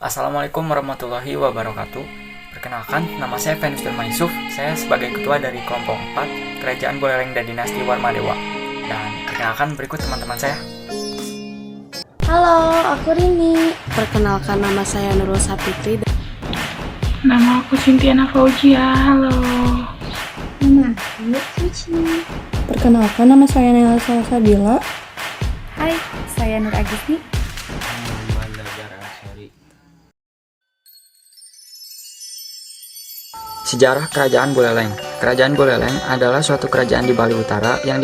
Assalamualaikum warahmatullahi wabarakatuh. Perkenalkan, nama saya Venus Dharma Yusuf. Saya sebagai ketua dari kelompok 4 Kerajaan Buleleng dan Dinasti Warmadewa. Dan perkenalkan berikut teman-teman saya. Halo, aku Rini. Perkenalkan, nama saya Nurul Sapitri. Nama aku Sintiana Fauzia. Halo. Nama aku Cici. Perkenalkan, nama saya Nela Salsabila. Hai, saya Nur Agisti. Sejarah Kerajaan Buleleng. Kerajaan Buleleng adalah suatu kerajaan di Bali Utara yang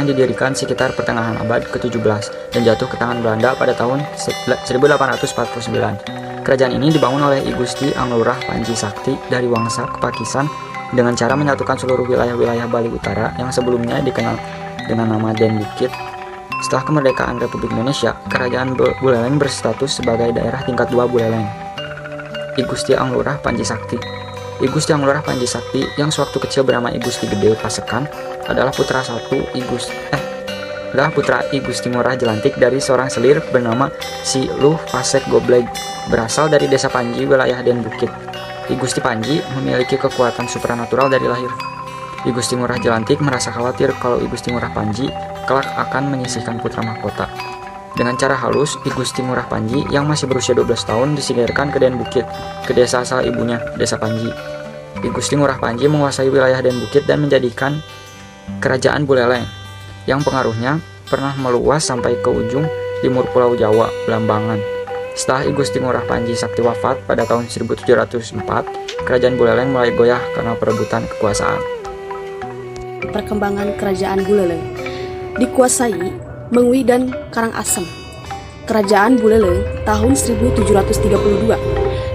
didirikan sekitar pertengahan abad ke-17 dan jatuh ke tangan Belanda pada tahun 1849. Kerajaan ini dibangun oleh I Gusti Anglurah Panji Sakti dari Wangsa Kepakisan dengan cara menyatukan seluruh wilayah-wilayah Bali Utara yang sebelumnya dikenal dengan nama Den Bukit. Setelah kemerdekaan Republik Indonesia, Kerajaan Buleleng berstatus sebagai daerah tingkat 2 Buleleng. I Gusti Anglurah Panji Sakti. I Gusti Anglurah Panji Sakti yang sewaktu kecil bernama I Gusti Gede Pasekan adalah putra I Gusti Ngurah Jelantik dari seorang selir bernama Si Luh Pasek Gobleg, berasal dari desa Panji, wilayah Den Bukit. I Gusti Panji memiliki kekuatan supranatural dari lahir. I Gusti Ngurah Jelantik merasa khawatir kalau I Gusti Ngurah Panji kelak akan menyisihkan putra mahkota. Dengan cara halus, I Gusti Ngurah Panji yang masih berusia 12 tahun disingkirkan ke Den Bukit, ke desa asal ibunya, desa Panji. I Gusti Ngurah Panji menguasai wilayah Den Bukit dan menjadikan Kerajaan Buleleng, yang pengaruhnya pernah meluas sampai ke ujung timur Pulau Jawa, Belambangan. Setelah I Gusti Ngurah Panji Sakti wafat pada tahun 1704, Kerajaan Buleleng mulai goyah karena perebutan kekuasaan. Perkembangan Kerajaan Buleleng dikuasai Mengwi dan Karangasem. Kerajaan Buleleng tahun 1732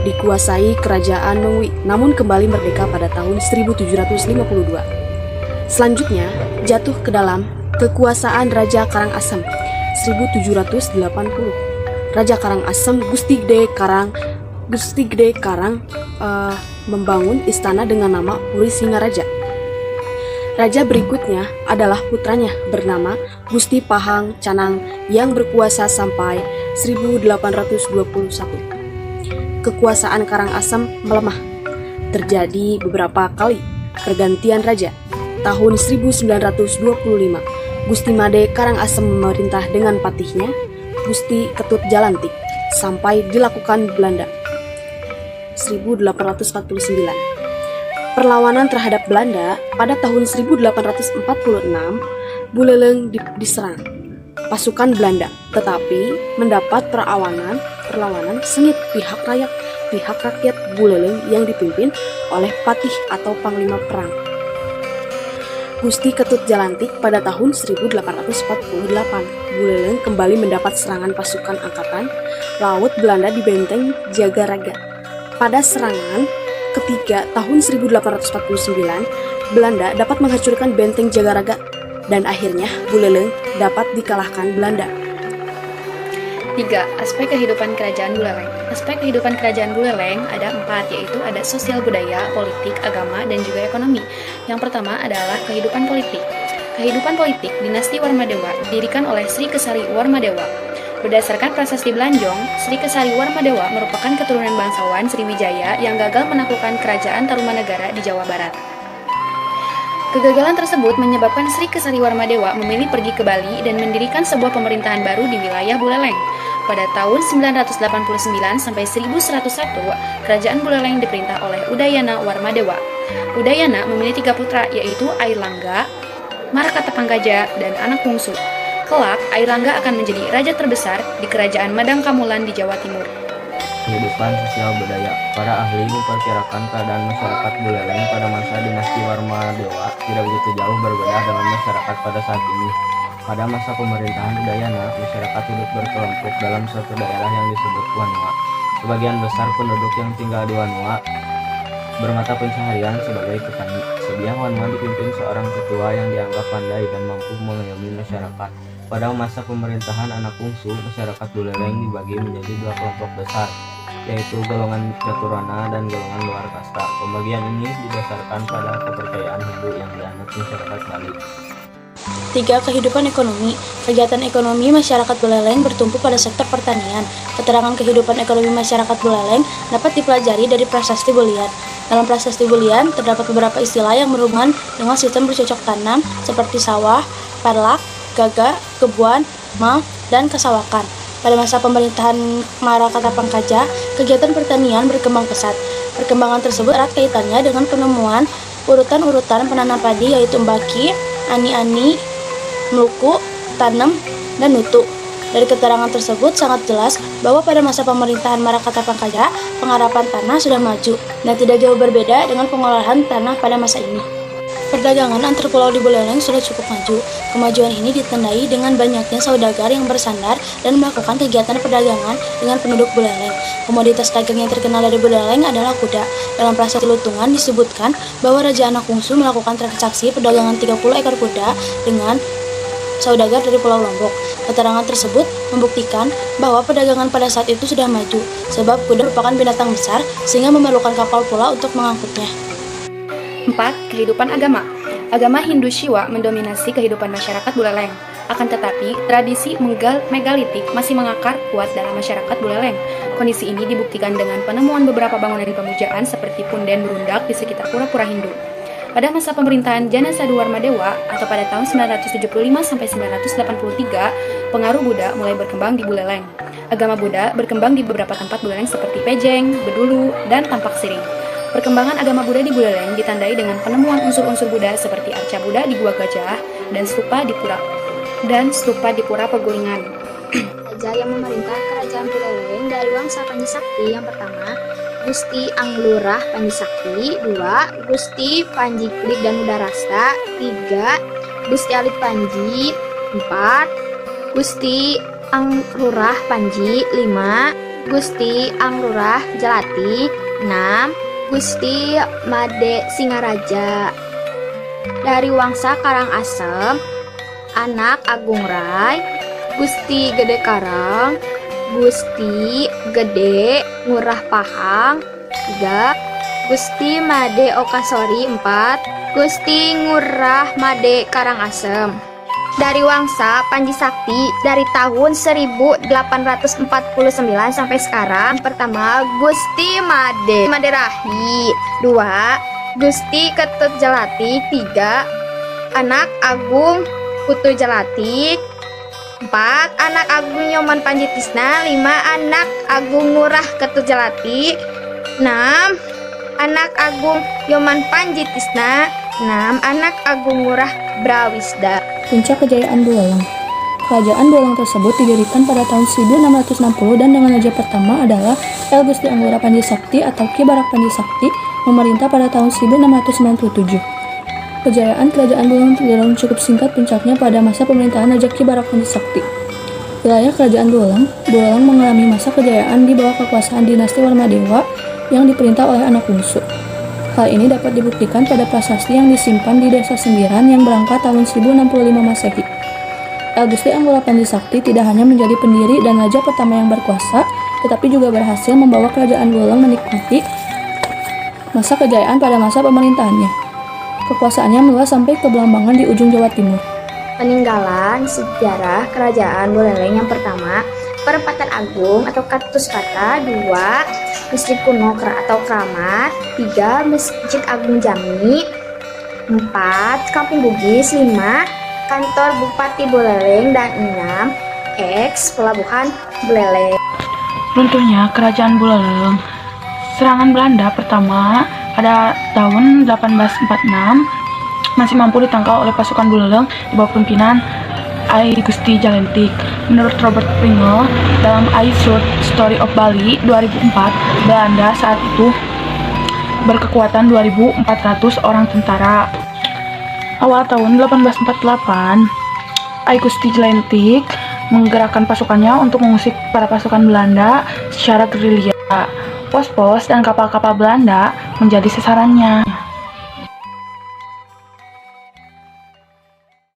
dikuasai Kerajaan Mengwi, namun kembali merdeka pada tahun 1752. Selanjutnya jatuh ke dalam kekuasaan Raja Karangasem 1780. Raja Karangasem Gusti Gede Karang membangun istana dengan nama Puri Singaraja. Raja berikutnya adalah putranya bernama Gusti Pahang Canang yang berkuasa sampai 1821. Kekuasaan Karangasem melemah. Terjadi beberapa kali pergantian raja. Tahun 1925, Gusti Made Karangasem memerintah dengan patihnya Gusti Ketut Jalantik sampai dilakukan Belanda. 1849. Perlawanan terhadap Belanda pada tahun 1846, Buleleng diserang pasukan Belanda, tetapi mendapat perlawanan sengit pihak rakyat Buleleng yang dipimpin oleh patih atau panglima perang Gusti Ketut Jalantik. Pada tahun 1848, Buleleng kembali mendapat serangan pasukan angkatan laut Belanda di benteng Jagaraga. Pada serangan ketiga tahun 1849, Belanda dapat menghancurkan benteng Jagaraga dan akhirnya Buleleng dapat dikalahkan Belanda. 3. Aspek kehidupan Kerajaan Buleleng. Aspek kehidupan Kerajaan Buleleng ada 4, yaitu ada sosial budaya, politik, agama, dan juga ekonomi. Yang pertama adalah kehidupan politik. Kehidupan politik Dinasti Warmadewa didirikan oleh Sri Kesari Warmadewa. Berdasarkan prasasti Belanjong, Sri Kesari Warmadewa merupakan keturunan bangsawan Sriwijaya yang gagal menaklukkan Kerajaan Tarumanegara di Jawa Barat. Kegagalan tersebut menyebabkan Sri Kesari Warmadewa memilih pergi ke Bali dan mendirikan sebuah pemerintahan baru di wilayah Buleleng. Pada tahun 989 sampai 1101, Kerajaan Buleleng diperintah oleh Udayana Warmadewa. Udayana memiliki 3 putra, yaitu Airlangga, Marakatapanggaja, dan anak bungsu. Kelak, Airlangga akan menjadi raja terbesar di Kerajaan Madangkamulan di Jawa Timur. Kehidupan sosial budaya. Para ahli memperkirakan keadaan masyarakat Buleleng pada masa Dinasti Warmadewa tidak begitu jauh berbeda dengan masyarakat pada saat ini. Pada masa pemerintahan Udayana, masyarakat hidup berkelompok dalam suatu daerah yang disebut Wanua. Sebagian besar penduduk yang tinggal di Wanua bermata pencaharian sebagai petani. Sebiang Wanua dipimpin seorang ketua yang dianggap pandai dan mampu mengayomi masyarakat. Pada masa pemerintahan anak bungsu, masyarakat Buleleng dibagi menjadi 2 kelompok besar, yaitu golongan Caturana dan golongan luar kasta. Pembagian ini didasarkan pada kepercayaan Hindu yang dianut masyarakat Bali. 3. Kehidupan ekonomi. Kegiatan ekonomi masyarakat Buleleng bertumpu pada sektor pertanian. Keterangan kehidupan ekonomi masyarakat Buleleng dapat dipelajari dari prasasti Bulian. Dalam prasasti Bulian terdapat beberapa istilah yang berhubungan dengan sistem bercocok tanam seperti sawah, parlak, gaga, kebuan, mal, dan kasawakan. Pada masa pemerintahan Marakatapangkaja, kegiatan pertanian berkembang pesat. Perkembangan tersebut erat kaitannya dengan penemuan urutan-urutan penanam padi yaitu Mbaki, Ani-ani, Meluku, Tanem, dan Nutu. Dari keterangan tersebut sangat jelas bahwa pada masa pemerintahan Marakatapangkaja, penggarapan tanah sudah maju dan tidak jauh berbeda dengan pengolahan tanah pada masa ini. Perdagangan antar pulau di Buleleng sudah cukup maju. Kemajuan ini ditandai dengan banyaknya saudagar yang bersandar dan melakukan kegiatan perdagangan dengan penduduk Buleleng. Komoditas dagang yang terkenal dari Buleleng adalah kuda. Dalam prasasti Lutungan disebutkan bahwa Raja Anak Bungsu melakukan transaksi perdagangan 30 ekor kuda dengan saudagar dari Pulau Lombok. Keterangan tersebut membuktikan bahwa perdagangan pada saat itu sudah maju, sebab kuda merupakan binatang besar sehingga memerlukan kapal pula untuk mengangkutnya. 4. Kehidupan agama. Agama Hindu Shiva mendominasi kehidupan masyarakat Buleleng. Akan tetapi, tradisi megalitik masih mengakar kuat dalam masyarakat Buleleng. Kondisi ini dibuktikan dengan penemuan beberapa bangunan pemujaan seperti punden berundak di sekitar pura-pura Hindu. Pada masa pemerintahan Jana Saduwarmadewa atau pada tahun 975 sampai 983, pengaruh Buddha mulai berkembang di Buleleng. Agama Buddha berkembang di beberapa tempat Buleleng seperti Pejeng, Bedulu, dan Tampak Siring. Perkembangan agama Buddha di Buleleng ditandai dengan penemuan unsur-unsur Buddha seperti arca Buddha di Gua Gajah dan stupa di Pura Peguringan. Raja yang memerintah kerajaan Buleleng dari Wangsa Panji Sakti yang pertama, Gusti Anglurah Panji Sakti. 2. Gusti Panji Klik dan Udarasta. 3. Gusti Alit Panji. 4. Gusti Anglurah Panji. 5. Gusti Anglurah Jelati. 6. Gusti Made Singaraja. Dari Wangsa Karangasem, anak Agung Rai, Gusti Gede Karang, Gusti Gede Ngurah Pahang. 3. Gusti Made Okasori. 4. Gusti Ngurah Made Karangasem. Dari Wangsa Panji Sakti dari tahun 1849 sampai sekarang. Pertama, Gusti Made Maderahi. 2. Gusti Ketut Jelati. 3. Anak Agung Putu Jelati. 4. Anak Agung Nyoman Panji Tisna. 5. Anak Agung Ngurah Ketut Jelati. 6. Anak Agung Nyoman Panji Tisna. 6. Anak Agung Ngurah Brawisda. Puncak kejayaan Buleleng. Kerajaan Buleleng tersebut didirikan pada tahun 1660 dan dengan raja pertama adalah El Gusti Anggura Panji Sakti atau Ki Barak Panji Sakti, memerintah pada tahun 1697. Kejayaan kerajaan Buleleng terbilang cukup singkat, puncaknya pada masa pemerintahan Raja Ki Barak Panji Sakti. Wilayah kerajaan Buleleng mengalami masa kejayaan di bawah kekuasaan dinasti Warmadewa yang diperintah oleh anak bungsu. Hal ini dapat dibuktikan pada prasasti yang disimpan di Desa Sembiran yang berangkat tahun 1065 Masehi. El Gusti Anggura Panji Sakti tidak hanya menjadi pendiri dan raja pertama yang berkuasa, tetapi juga berhasil membawa kerajaan Buleleng menikmati masa kejayaan pada masa pemerintahannya. Kekuasaannya meluas sampai ke Belambangan di ujung Jawa Timur. Peninggalan sejarah kerajaan Buleleng yang pertama, Perempatan Agung atau Katus Kata. 2. Masjid Kuno atau Kramat. 3. Masjid Agung Jami. 4. Kampung Bugis. 5. Kantor Bupati Buleleng. Dan 6. Pelabuhan Buleleng. Runtuhnya Kerajaan Buleleng. Serangan Belanda pertama pada tahun 1846 masih mampu ditangkal oleh pasukan Buleleng di bawah pimpinan I Gusti Jalentik. Menurut Robert Pringle dalam I Short Story of Bali 2004, Belanda saat itu berkekuatan 2.400 orang tentara. Awal tahun 1848, I Gusti Jalentik menggerakkan pasukannya untuk mengusik para pasukan Belanda secara gerilya. Pos-pos dan kapal-kapal Belanda menjadi sasarannya.